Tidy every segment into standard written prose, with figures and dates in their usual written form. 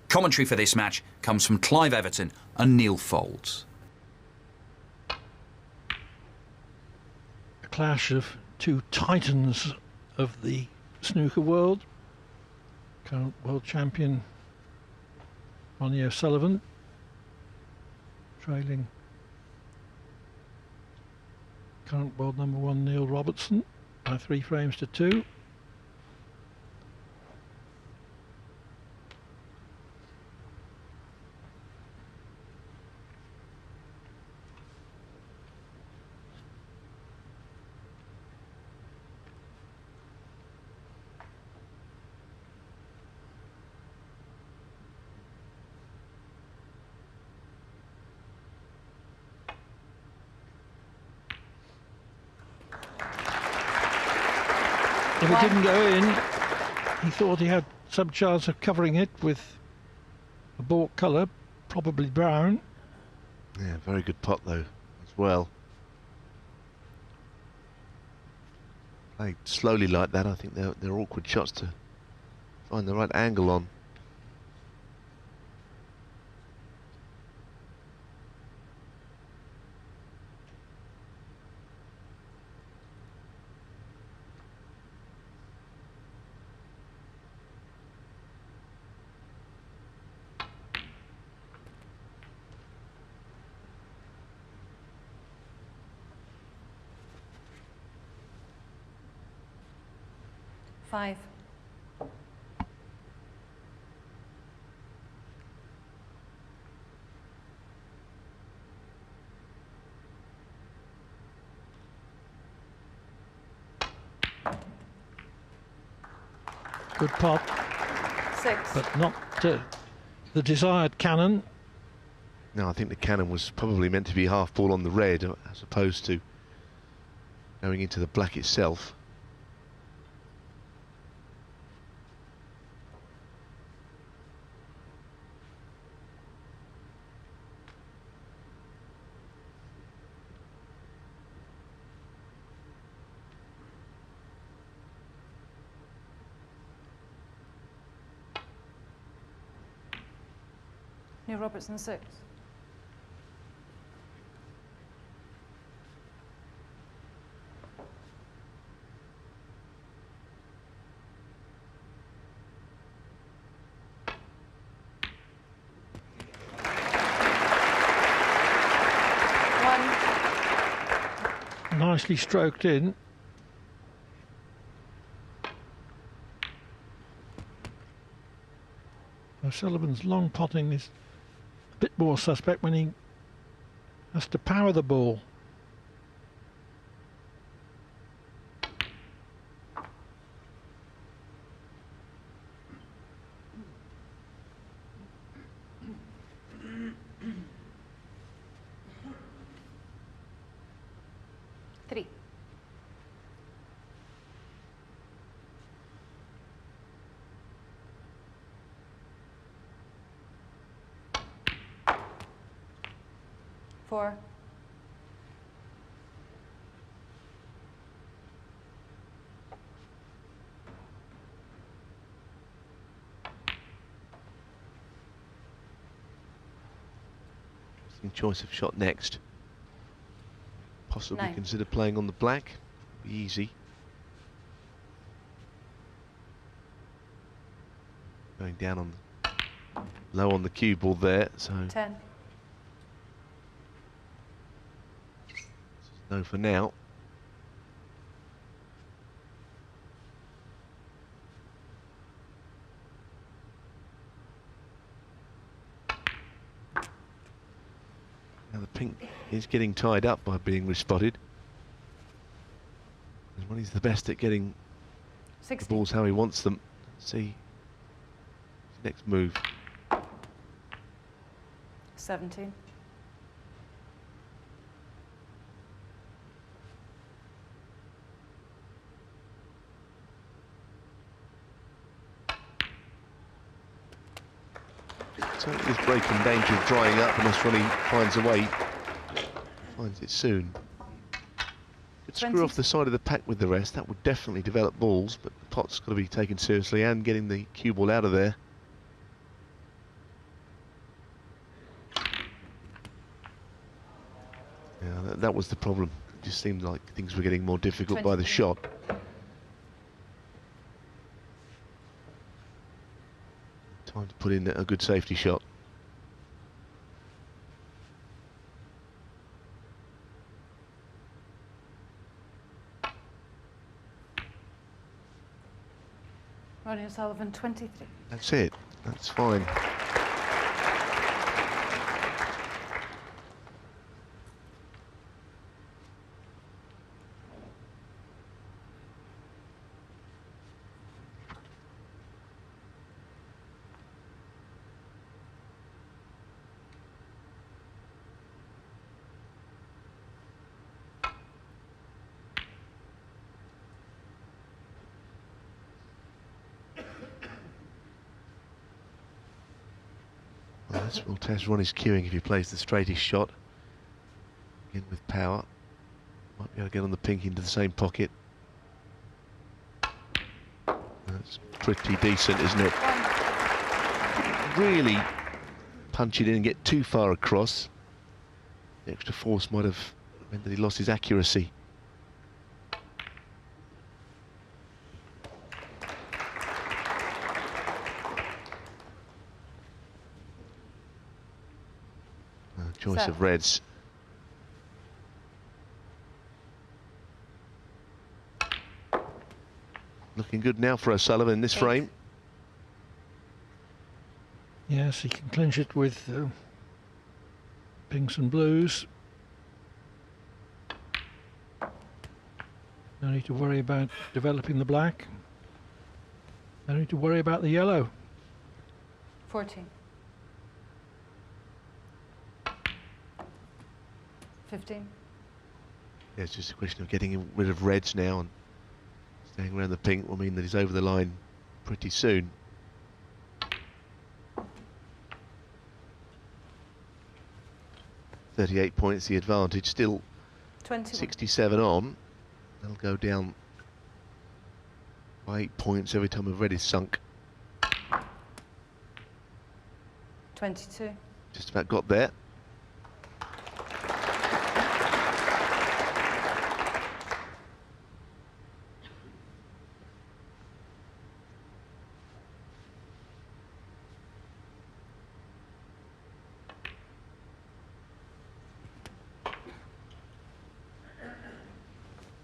Commentary for this match comes from Clive Everton and Neil Folds. A clash of two titans of the snooker world. Current world champion Ronnie O'Sullivan trailing current world number one Neil Robertson by 3 frames to 2. If it didn't go in, he thought he had some chance of covering it with a baulk colour, probably brown. Yeah, very good pot though, as well. Played slowly like that, I think they're awkward shots to find the right angle on. Five. Good pot, 6. but not the desired cannon. No, I think the cannon was probably meant to be half ball on the red as opposed to going into the black itself. Neil Robertson 6. Nicely stroked in. O'Sullivan's long potting is a bit more suspect when he has to power the ball. Three. Four. Choice of shot next. Possibly 9. consider playing on the black. Be easy. Going down on low on the cue ball there, so 10. no for now. Now the pink is getting tied up by being respotted. And Ronnie's the best at getting 60. the balls how he wants them. See his next move. 17. So it is break in danger of drying up unless Ronnie finds a way. Finds it soon. Could screw 20. off the side of the pack with the rest. That would definitely develop balls, but the pot's got to be taken seriously and getting the cue ball out of there. That was the problem. It just seemed like things were getting more difficult by the shot. Time to put in a good safety shot. Ronnie O'Sullivan, 23. That's it. That's fine. We'll test Ronnie's cueing if he plays the straightest shot. Again with power. Might be able to get on the pink into the same pocket. That's pretty decent, isn't it? Really punch it in and get too far across. The extra force might have meant that he lost his accuracy. Choice of reds. Looking good now for O'Sullivan in this frame. Yes, he can clinch it with pinks and blues. No need to worry about developing the black. No need to worry about the yellow. 14. 15. Yeah, it's just a question of getting rid of reds now, and staying around the pink will mean that he's over the line pretty soon. .38 points the advantage, still 21. 67 on. They'll go down by 8 points every time a red is sunk. 22. Just about got there.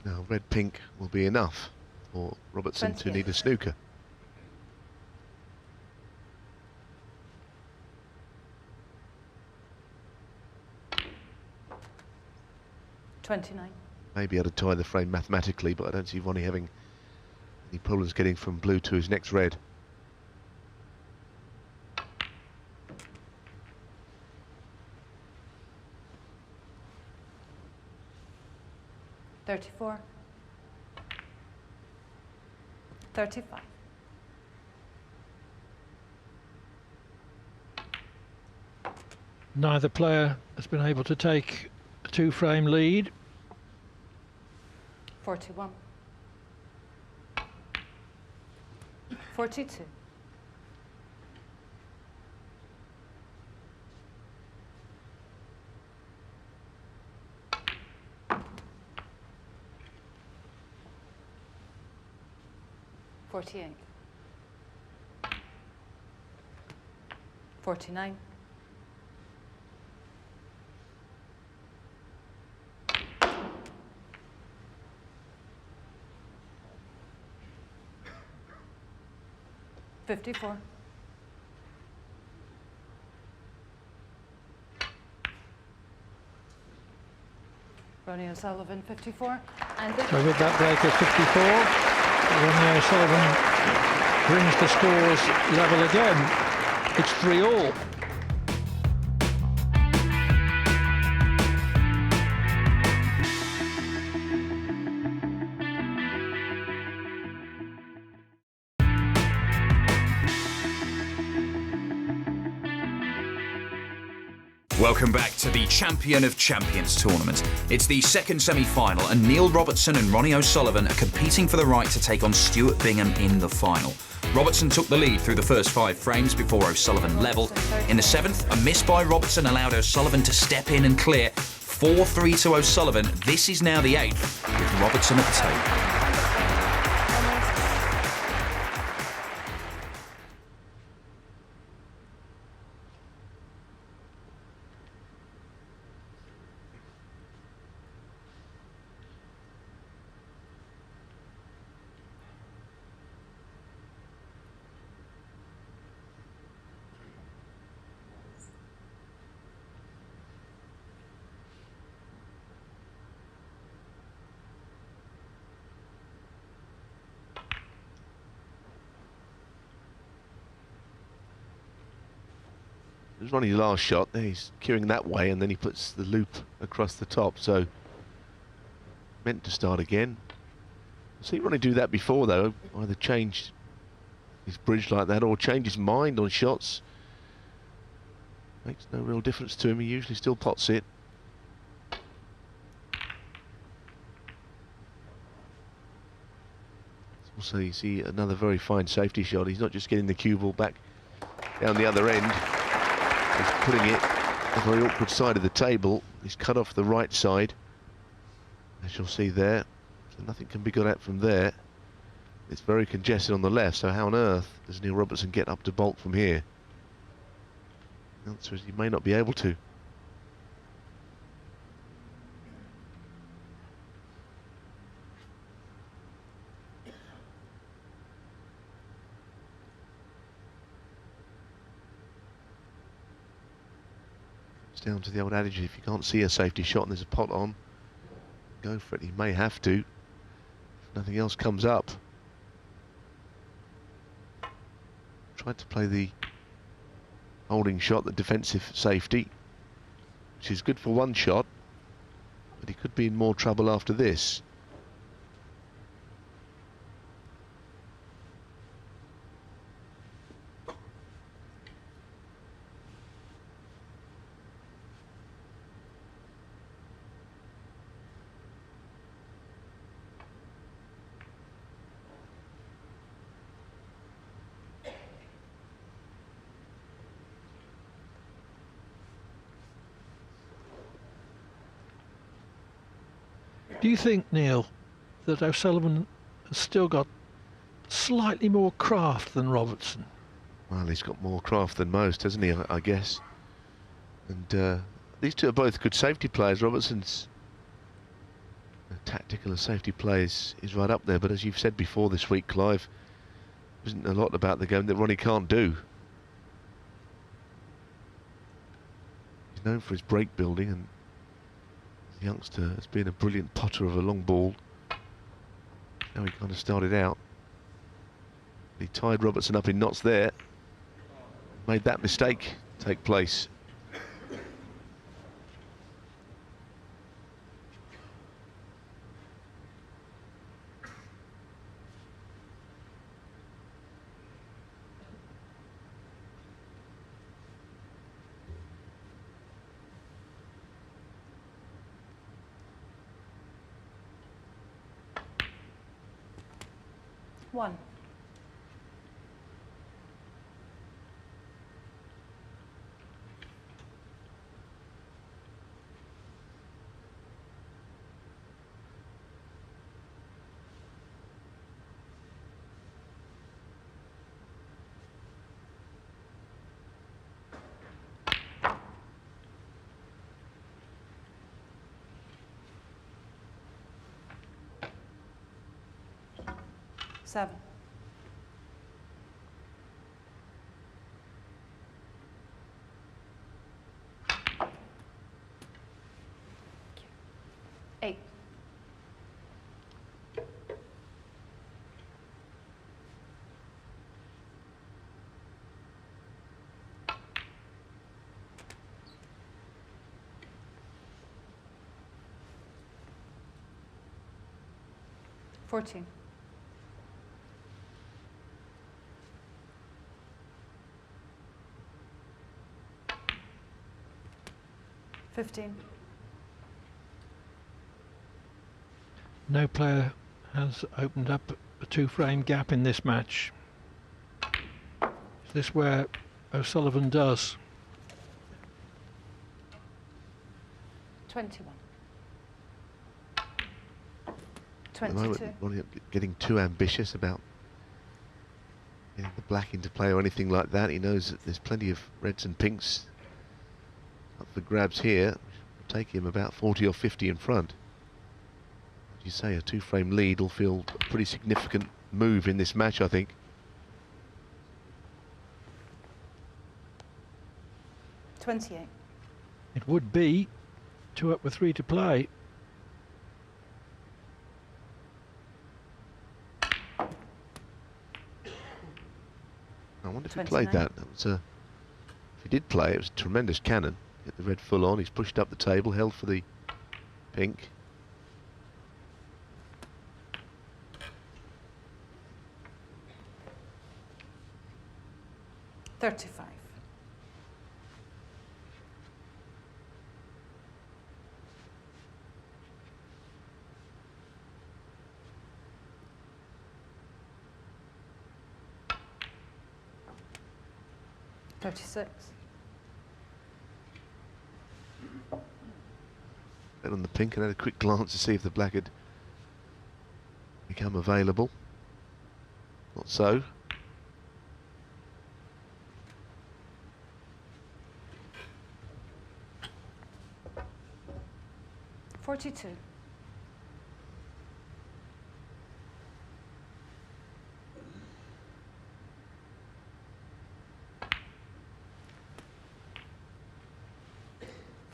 Now, red-pink will be enough for Robertson 28. to need a snooker. $29. Maybe able to tie the frame mathematically, but I don't see Ronnie having any problems getting from blue to his next red. $34. 35. Neither player has been able to take a two-frame lead. 41. 42. 48. 49. 54. 'Ronnie O'Sullivan, 54. And So with that break at 54, Ronnie O'Sullivan brings the scores level again. It's 3-all. Welcome back to the Champion of Champions tournament. It's the second semi-final, and Neil Robertson and Ronnie O'Sullivan are competing for the right to take on Stuart Bingham in the final. Robertson took the lead through the first 5 frames before O'Sullivan levelled. In the 7th, a miss by Robertson allowed O'Sullivan to step in and clear. 4-3 to O'Sullivan. This is now the 8th, with Robertson at the table. It was Ronnie's last shot. He's cueing that way, and then he puts the loop across the top. So meant to start again. I've seen Ronnie do that before, though. Either change his bridge like that or change his mind on shots. Makes no real difference to him. He usually still pots it. Also, you see another very fine safety shot. He's not just getting the cue ball back down the other end. He's putting it on the very awkward side of the table. He's cut off the right side, as you'll see there. So nothing can be got at from there. It's very congested on the left, so how on earth does Neil Robertson get up to bolt from here? The answer is he may not be able to. Down to the old adage, if you can't see a safety shot and there's a pot on, go for it. He may have to if nothing else comes up. Tried to play the holding shot, the defensive safety, which is good for one shot, but he could be in more trouble after this. Do you think, Neil, that O'Sullivan has still got slightly more craft than Robertson? Well, he's got more craft than most, hasn't he, I guess. And these two are both good safety players. Robertson's tactical and safety play is right up there, but as you've said before this week, Clive, there isn't a lot about the game that Ronnie can't do. He's known for his break building, and the youngster has been a brilliant potter of a long ball. How he kind of started out. He tied Robertson up in knots there. Made that mistake take place. One. Seven. Eight. Fourteen. 15. No player has opened up a two-frame gap in this match. Is this where O'Sullivan does? 21. At the moment, 22. Ronnie not getting too ambitious about getting the black into play or anything like that. He knows that there's plenty of reds and pinks up for grabs here. It'll take him about 40 or 50 in front. As you say, a 2-frame lead will feel a pretty significant move in this match, I think. $28. It would be 2 up with 3 to play. I wonder if he 29. played that. That was a, if he did play, it was a tremendous cannon. Get the red full on. He's pushed up the table, held for the pink. $35. $36. Bet on the pink and had a quick glance to see if the black had become available. Not so. $42.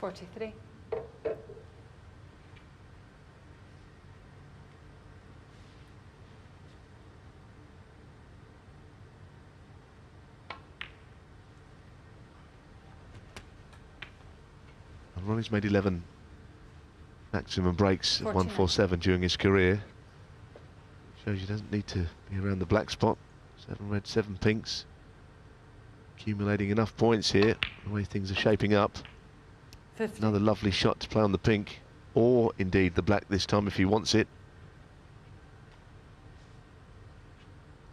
$43. And Ronnie's made 11 maximum breaks at 49. 147 during his career. Shows you doesn't need to be around the black spot. 7 red, 7 pinks. Accumulating enough points here, the way things are shaping up. 50. Another lovely shot to play on the pink, or indeed the black this time if he wants it.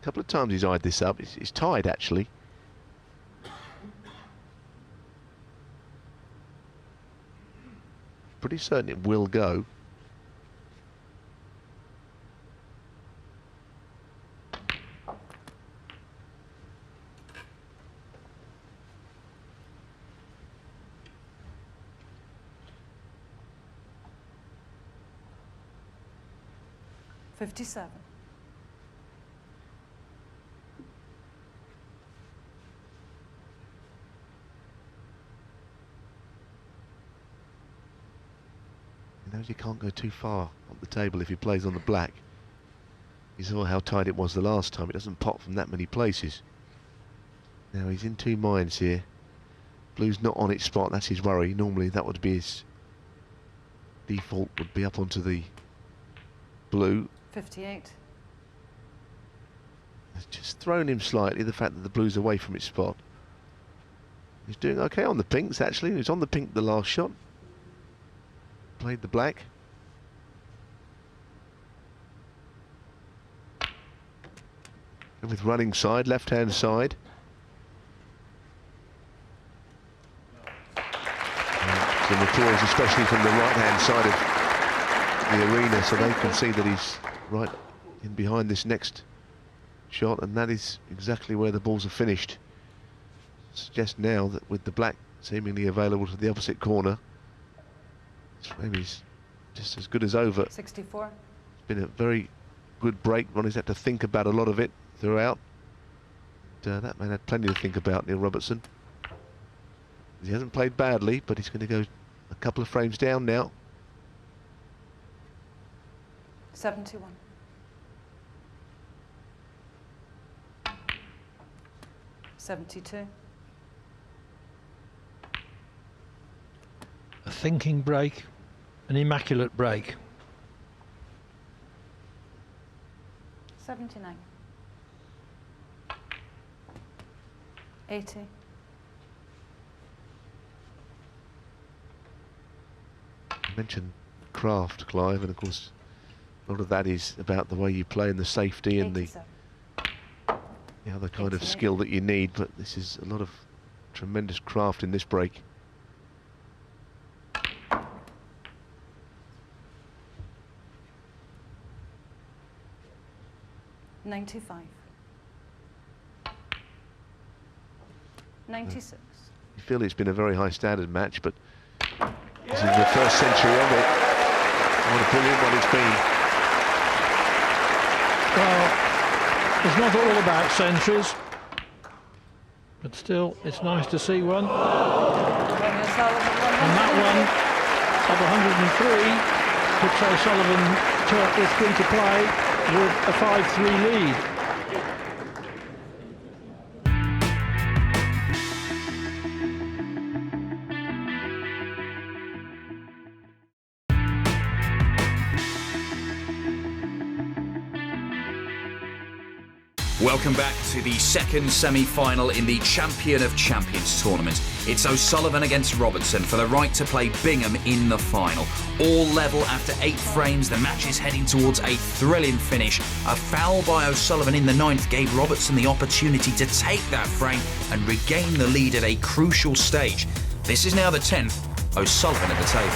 A couple of times he's eyed this up. It's tied actually. Pretty certain it will go. $57. He knows he can't go too far up the table if he plays on the black. You saw how tight it was the last time. It doesn't pop from that many places. Now he's in two minds here. Blue's not on its spot, that's his worry. Normally that would be his default, would be up onto the blue. 58. It's just thrown him slightly, the fact that the blue's away from its spot. He's doing okay on the pinks actually. He was on the pink the last shot. Played the black. And with running side, left hand side. And some applause especially from the right hand side of the arena, so they can see that he's right in behind this next shot, and that is exactly where the balls are finished. Suggest now that with the black seemingly available to the opposite corner, this frame is just as good as over. 64. It's been a very good break. Ronnie's had to think about a lot of it throughout. That man had plenty to think about, Neil Robertson. He hasn't played badly, but he's going to go a couple of frames down now. 71. $72. A thinking break, an immaculate break. 79. 80. You mentioned craft, Clive, and of course a lot of that is about the way you play and the safety and the 87. other kind of 88. skill that you need, but this is a lot of tremendous craft in this break. 95. 96. You feel it's been a very high standard match, but this is the first century of it. What a brilliant one it's been. Well, it's not all about centuries, but still, it's nice to see one. And that one of 103 puts O'Sullivan with 3 to play with a 5-3 lead. Welcome back to the second semi-final in the Champion of Champions tournament. It's O'Sullivan against Robertson for the right to play Bingham in the final. All level after 8 frames, the match is heading towards a thrilling finish. A foul by O'Sullivan in the 9th gave Robertson the opportunity to take that frame and regain the lead at a crucial stage. This is now the 10th, O'Sullivan at the table.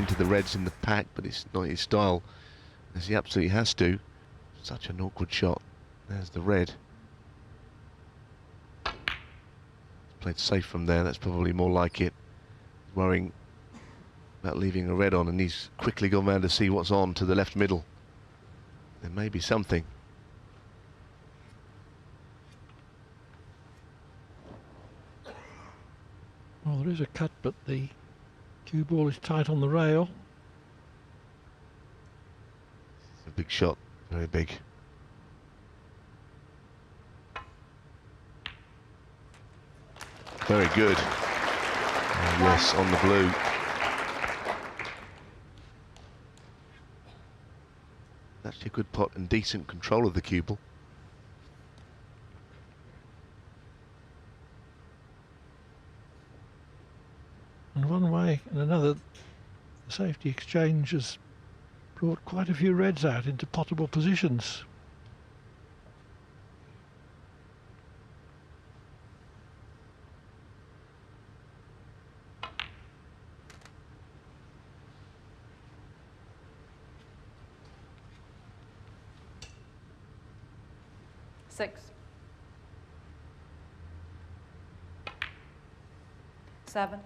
Into the reds in the pack, but it's not his style, as he absolutely has to. Such an awkward shot. There's the red. Played safe from there, that's probably more like it. Worrying about leaving a red on, and he's quickly gone round to see what's on to the left middle. There may be something. Well, there is a cut, but the cue ball is tight on the rail. A big shot, very big. Very good. Yes, on the blue. Actually a good pot and decent control of the cue ball. And one way and another, the safety exchange has brought quite a few reds out into potable positions. Six. 7.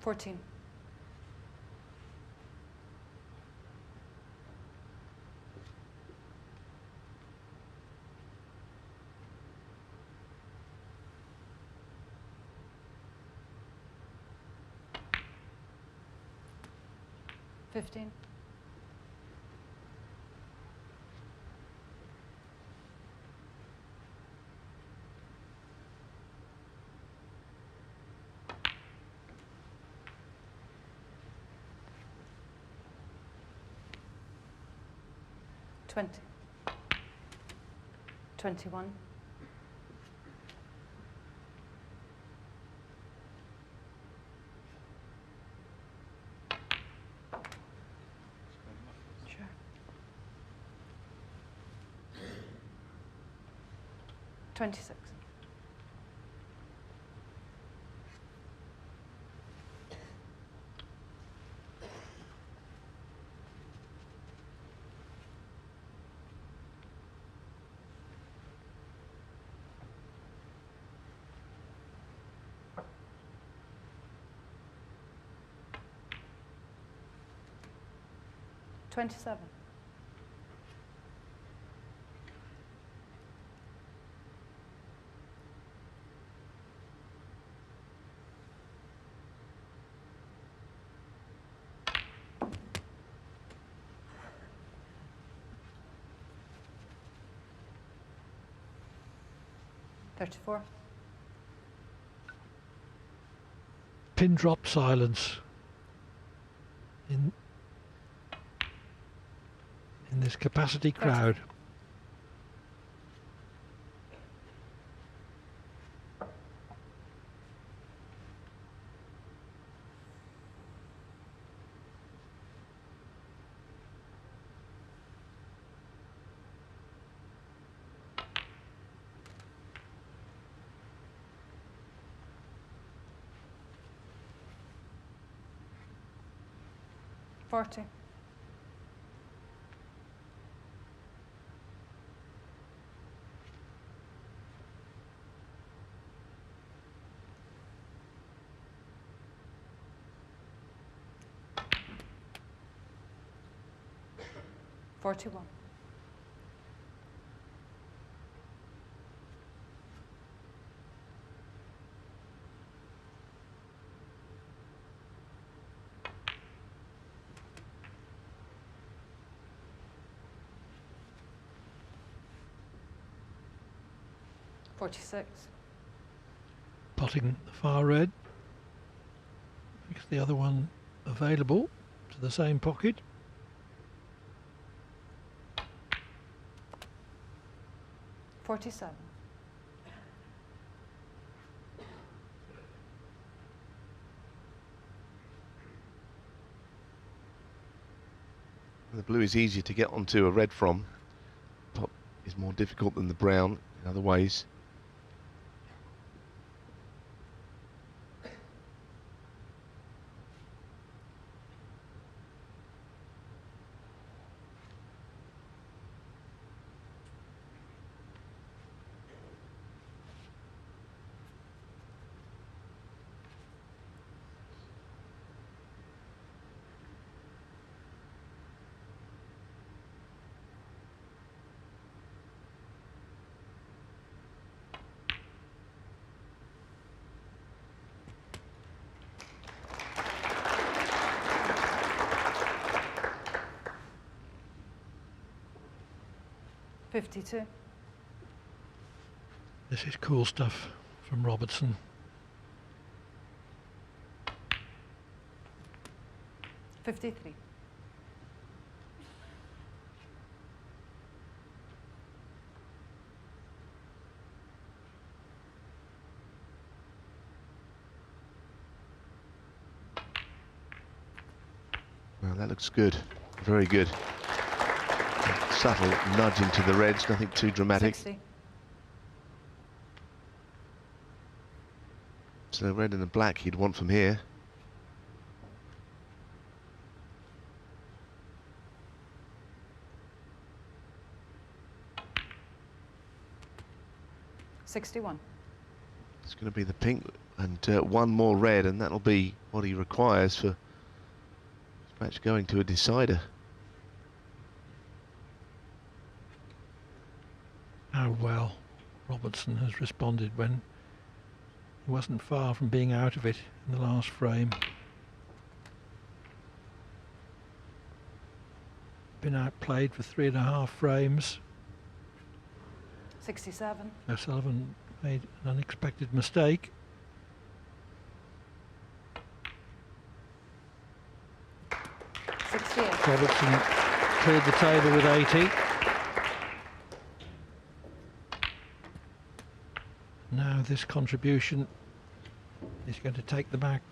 14. 15. 20. 21. 26. 27. 34. Pin drop silence in this capacity crowd. 30. 40. $41. $46. Potting the far red. Makes the other one available to the same pocket. $47. The blue is easier to get onto a red from. Pot is more difficult than the brown in other ways. $52. This is cool stuff from Robertson. $53. Well, that looks good. Very good. Subtle nudge into the reds, nothing too dramatic. 60. So the red and the black he'd want from here. $61. It's going to be the pink and one more red, and that'll be what he requires for this match going to a decider. How well Robertson has responded when he wasn't far from being out of it in the last frame. Been outplayed for 3.5 frames. 67. O'Sullivan made an unexpected mistake. $68. Robertson cleared the table with 80. Now this contribution is going to take the match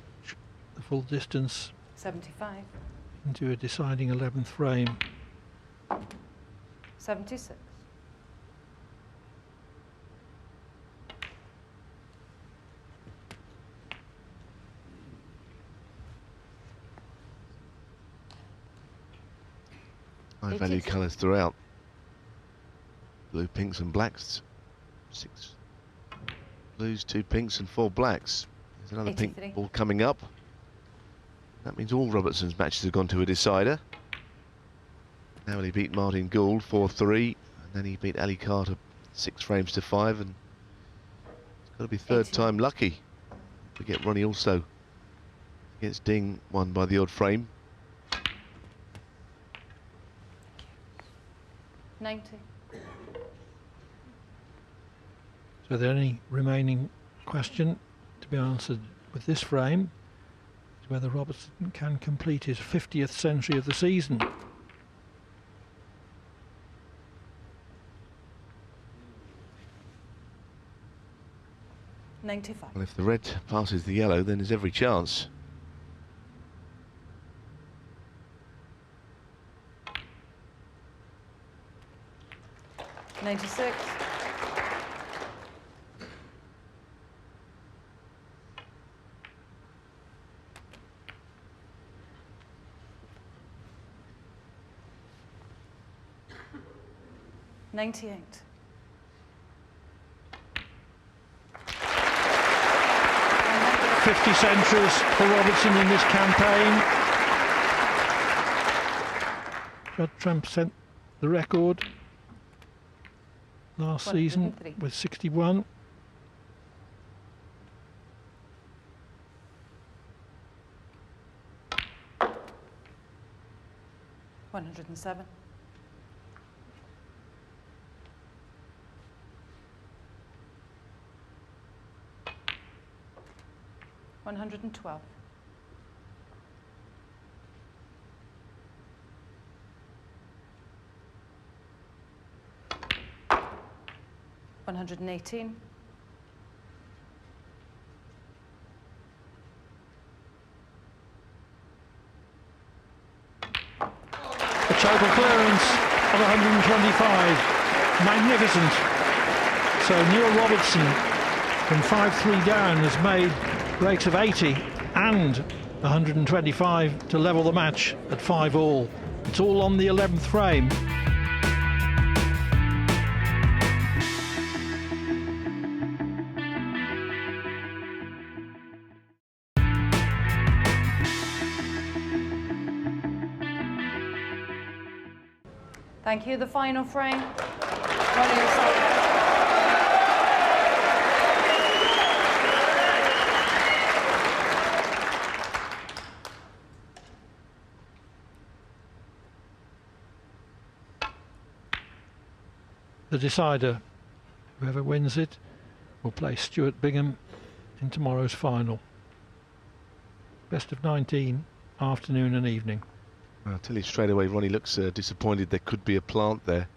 the full distance 75. into a deciding 11th frame. 76. High value 82. colours throughout. Blue, pinks and blacks. 6 blues, 2 pinks and 4 blacks. There's another 83. pink ball coming up. That means all Robertson's matches have gone to a decider. Now he beat Martin Gould 4-3, and then he beat Ali Carter 6 frames to 5, and it's got to be third 89. time lucky. We get Ronnie also against Ding, won by the odd frame. 90. So the only remaining question to be answered with this frame is whether Robertson can complete his 50th century of the season. $95. Well, if the red passes the yellow, then there's every chance. $96. 98. "50 centuries for Robertson in this campaign." Judd Trump set the record last season 103. with 61. $107. 112. 118. A total clearance of 125. Magnificent. So Neil Robertson, from 5-3 down, has made breaks of 80 and 125 to level the match at 5-all. It's all on the 11th frame. Thank you. The final frame. Ronnie O'Sullivan. The decider, whoever wins it, will play Stuart Bingham in tomorrow's final. Best of 19, afternoon and evening. I'll tell you straight away, Ronnie looks disappointed. There could be a plant there.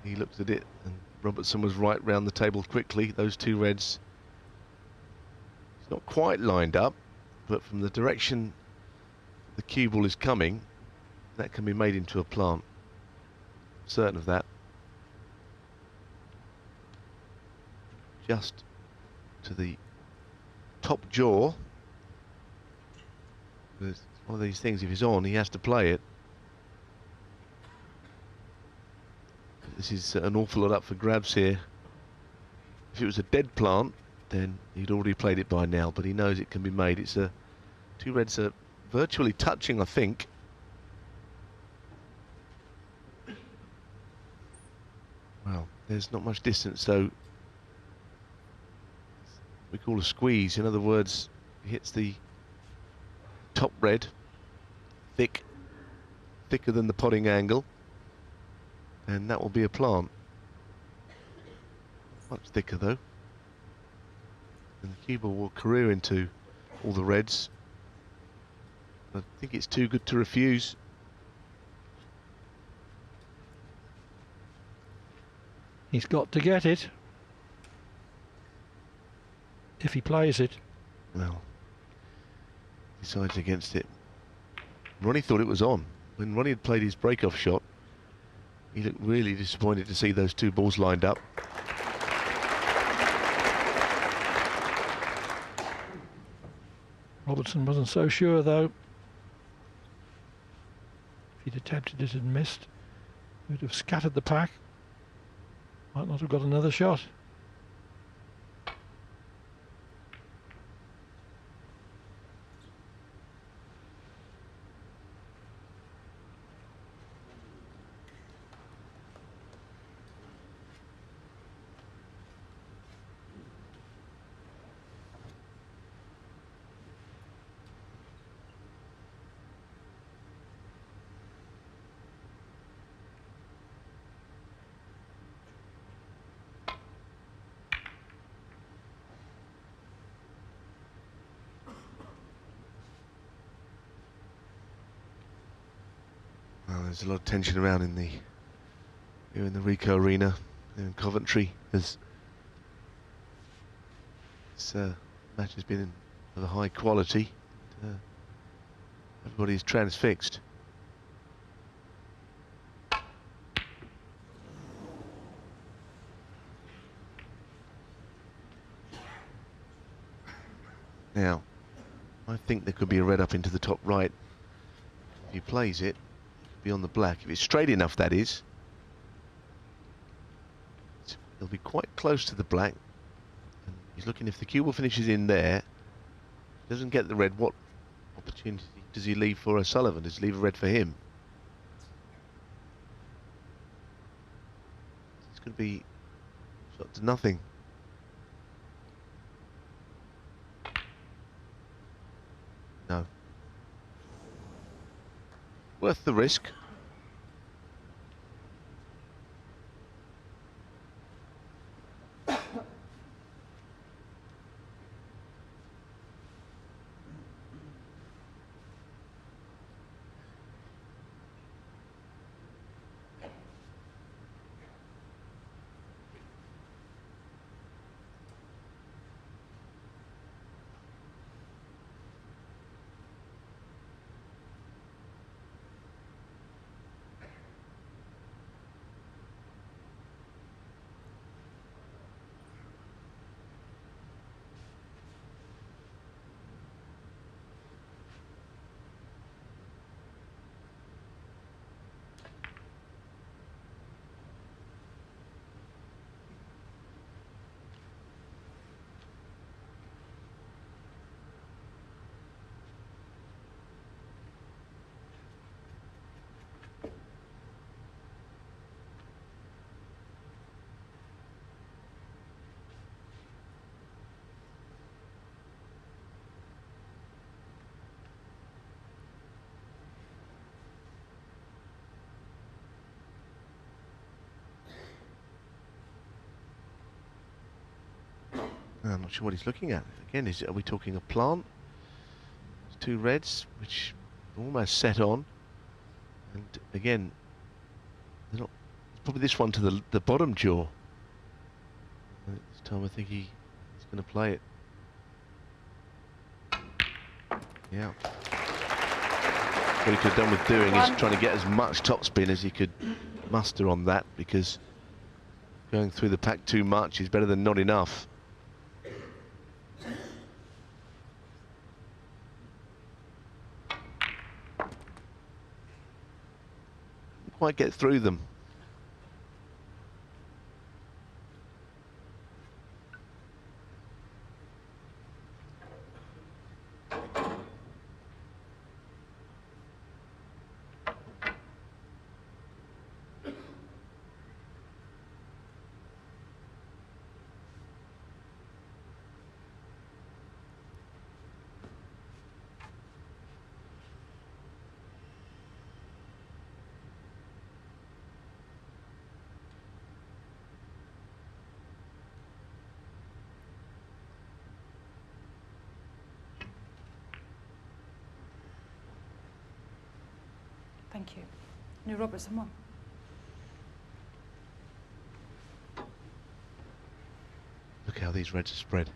He looked at it, and Robertson was right round the table quickly. Those two reds, it's not quite lined up, but from the direction the cue ball is coming, that can be made into a plant. Certain of that. Just to the top jaw. It's one of these things, if he's on, he has to play it. This is an awful lot up for grabs here. If it was a dead plant, then he'd already played it by now, but he knows it can be made. It's a two reds are virtually touching, I think. Well, there's not much distance, so we call a squeeze. In other words, he hits the top red, thicker than the potting angle, and that will be a plant. Much thicker though. And the cue ball will career into all the reds. I think it's too good to refuse. He's got to get it if he plays it. Well, decides against it. Ronnie thought it was on. When Ronnie had played his break-off shot, he looked really disappointed to see those two balls lined up. Robertson wasn't so sure though. If he'd attempted it and missed, he would have scattered the pack. Might not have got another shot. Well, there's a lot of tension around here in the Ricoh Arena here in Coventry, as this match has been of a high quality. Everybody's transfixed. Now, I think there could be a red up into the top right. If he plays it, be on the black. If it's straight enough, that is. He'll be quite close to the black. And he's looking, if the cue ball finishes in there, doesn't get the red, what opportunity does he leave for O'Sullivan? Does he leave a red for him? It's going to be shot to nothing. No. Worth the risk. I'm not sure what he's looking at. Again, are we talking a plant? It's two reds, which almost set on. And again, they're not, it's probably this one to the bottom jaw. And this time I think he's going to play it. Yeah. What he could have done with doing is trying to get as much topspin as he could muster on that, because going through the pack too much is better than not enough. Quite get through them. Thank you. New Robertson won. Look how these reds are spread.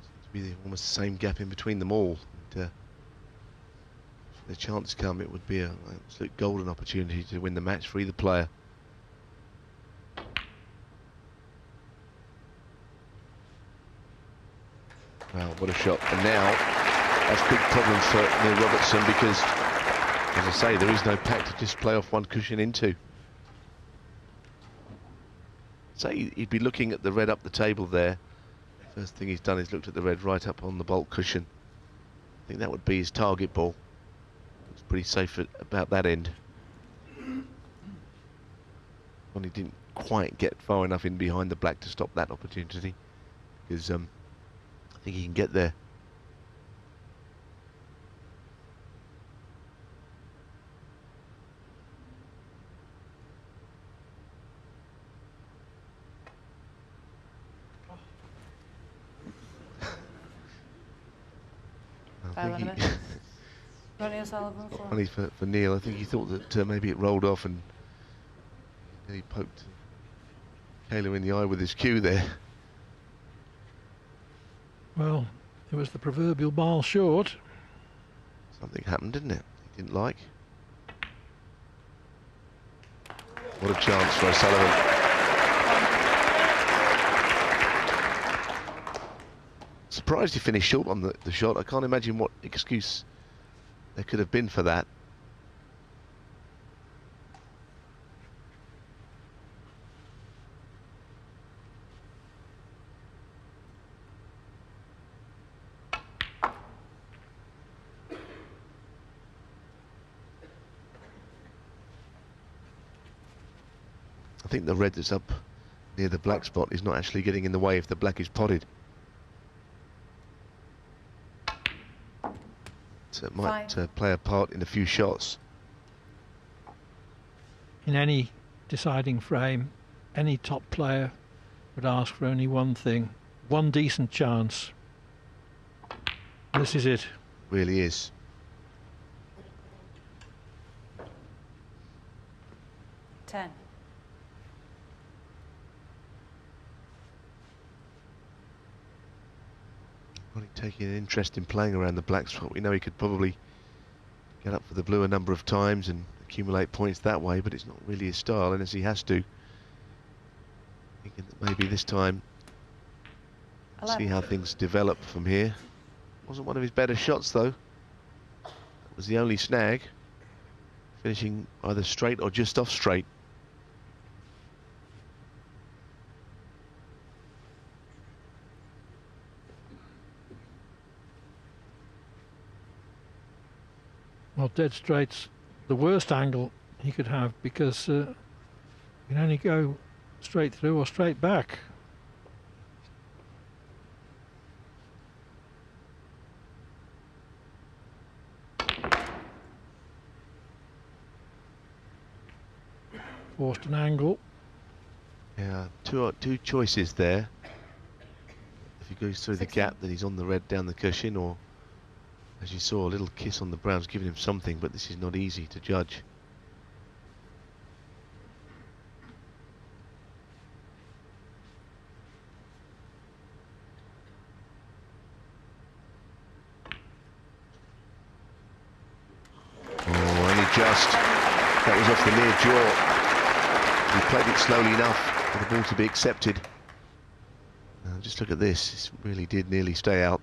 Seems to be almost the same gap in between them all. And, if the chance come, it would be an absolute golden opportunity to win the match for either player. Wow, what a shot. And now, that's a big problem for Neil Robertson, because, as I say, there is no pack to just play off one cushion into. Say he'd be looking at the red up the table there. First thing he's done is looked at the red right up on the bulk cushion. I think that would be his target ball. It's pretty safe about that end. Ronnie didn't quite get far enough in behind the black to stop that opportunity, because I think he can get there. Ronnie O'Sullivan for... Funny for Neil. I think he thought that maybe it rolled off, and he poked Kayla in the eye with his cue there. Well, it was the proverbial mile short. Something happened, didn't it? He didn't like. What a chance for O'Sullivan. Surprised he finished short on the shot. I can't imagine what excuse there could have been for that. I think the red that's up near the black spot is not actually getting in the way if the black is potted. So it might play a part in a few shots. In any deciding frame, any top player would ask for only one thing, one decent chance. This is it. Really is. Ten. Ronnie taking an interest in playing around the black spot. We know he could probably get up for the blue a number of times and accumulate points that way, but it's not really his style, and as he has to, thinking that maybe this time, 11. see how things develop from here. Wasn't one of his better shots though. That was the only snag, finishing either straight or just off straight. Well, dead straight's the worst angle he could have, because you can only go straight through or straight back. Forced an angle. Yeah, two choices there. If he goes through 16. the gap, then he's on the red down the cushion, or as you saw, a little kiss on the brown's giving him something, but this is not easy to judge. Oh, only just. That was off the near jaw. He played it slowly enough for the ball to be accepted. Just look at this. This really did nearly stay out.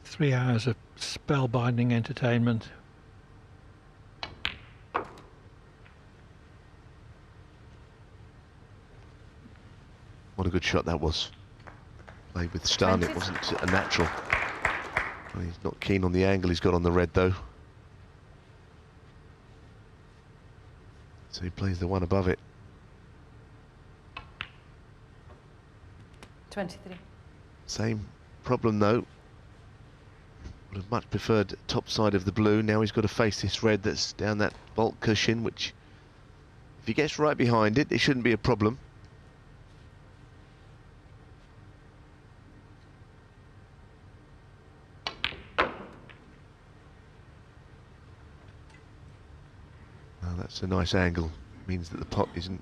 Three hours of spellbinding entertainment. What a good shot that was. Played with stun, it wasn't a natural. Well, he's not keen on the angle he's got on the red though. So he plays the one above it. 23. Same problem though. Would have much preferred top side of the blue. Now he's got to face this red that's down that bulk cushion, which if he gets right behind it, it shouldn't be a problem. Well, that's a nice angle. Means that the pot isn't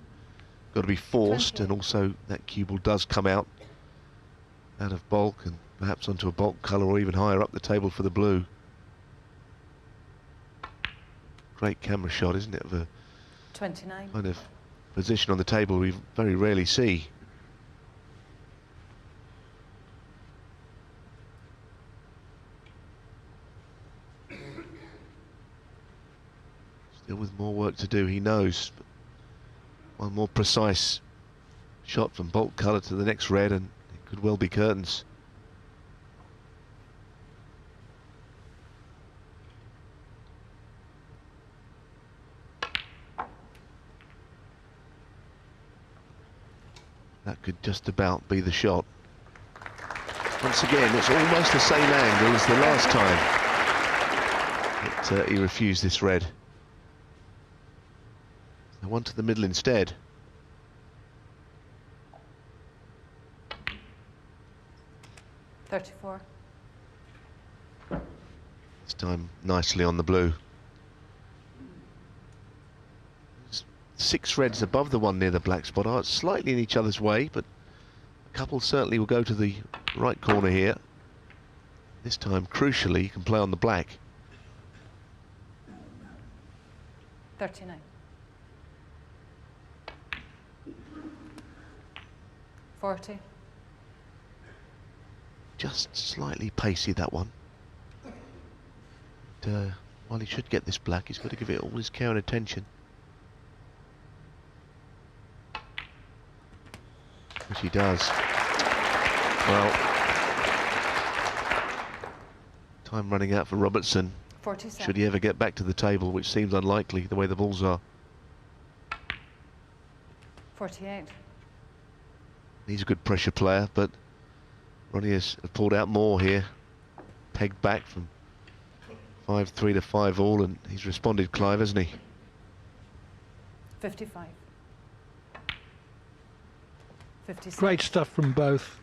got to be forced, 20. and also that cue ball does come out of bulk and perhaps onto a bulk colour or even higher up the table for the blue. Great camera shot, isn't it, of a 29. kind of position on the table we very rarely see. Still with more work to do, he knows. But one more precise shot from bulk colour to the next red and it could well be curtains. That could just about be the shot. Once again, it's almost the same angle as the last time that he refused this red. So one to the middle instead. $34. This time nicely on the blue. 6 reds above the one near the black spot are slightly in each other's way, but a couple certainly will go to the right corner here. This time, crucially, you can play on the black. 39. $40. Just slightly pacey, that one. And, while he should get this black, he's got to give it all his care and attention. Which he does. Well, time running out for Robertson. 47. should he ever get back to the table, which seems unlikely the way the balls are. 48. He's a good pressure player, but Ronnie has pulled out more here. Pegged back from 5-3 to 5-all, and he's responded, Clive, hasn't he? 55. 56. Great stuff from both.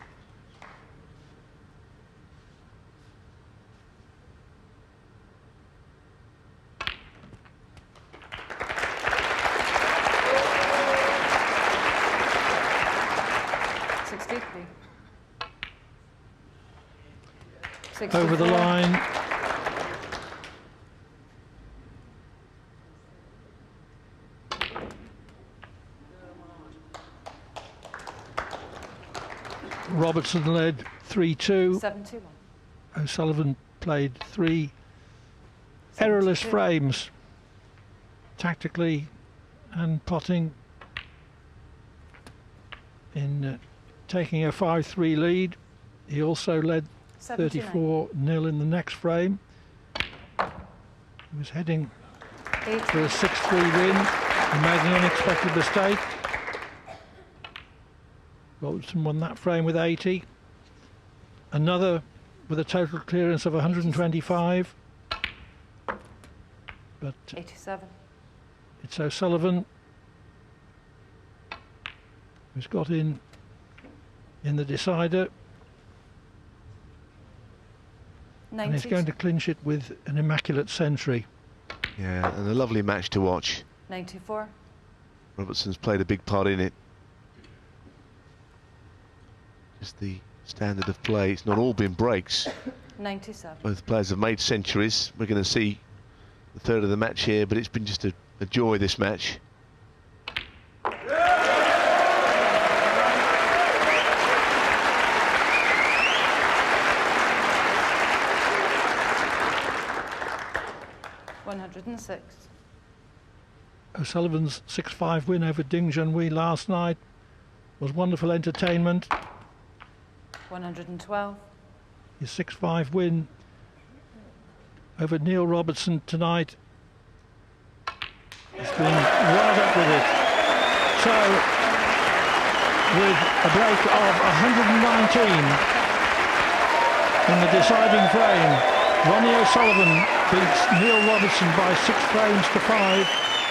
Over the line. Robertson led 3-2. 71. O'Sullivan played 3 errorless frames, tactically and potting in taking a 5-3 lead. He also led 34-0 in the next frame. He was heading for a 6-3 win. He made an unexpected mistake. Robertson won that frame with 80. Another with a total clearance of 125. But 87. It's O'Sullivan who's got in the decider. 90. And he's going to clinch it with an immaculate century. Yeah, and a lovely match to watch. 94. Robertson's played a big part in it. Just the standard of play. It's not all been breaks. 97. Both players have made centuries. We're going to see the third of the match here, but it's been just a joy, this match. O'Sullivan's 6-5 win over Ding Junhui last night was wonderful entertainment. 112. His 6-5 win over Neil Robertson tonight has been right up with it. So, with a break of 119 in the deciding frame, Ronnie O'Sullivan beats Neil Robertson by 6 frames to 5.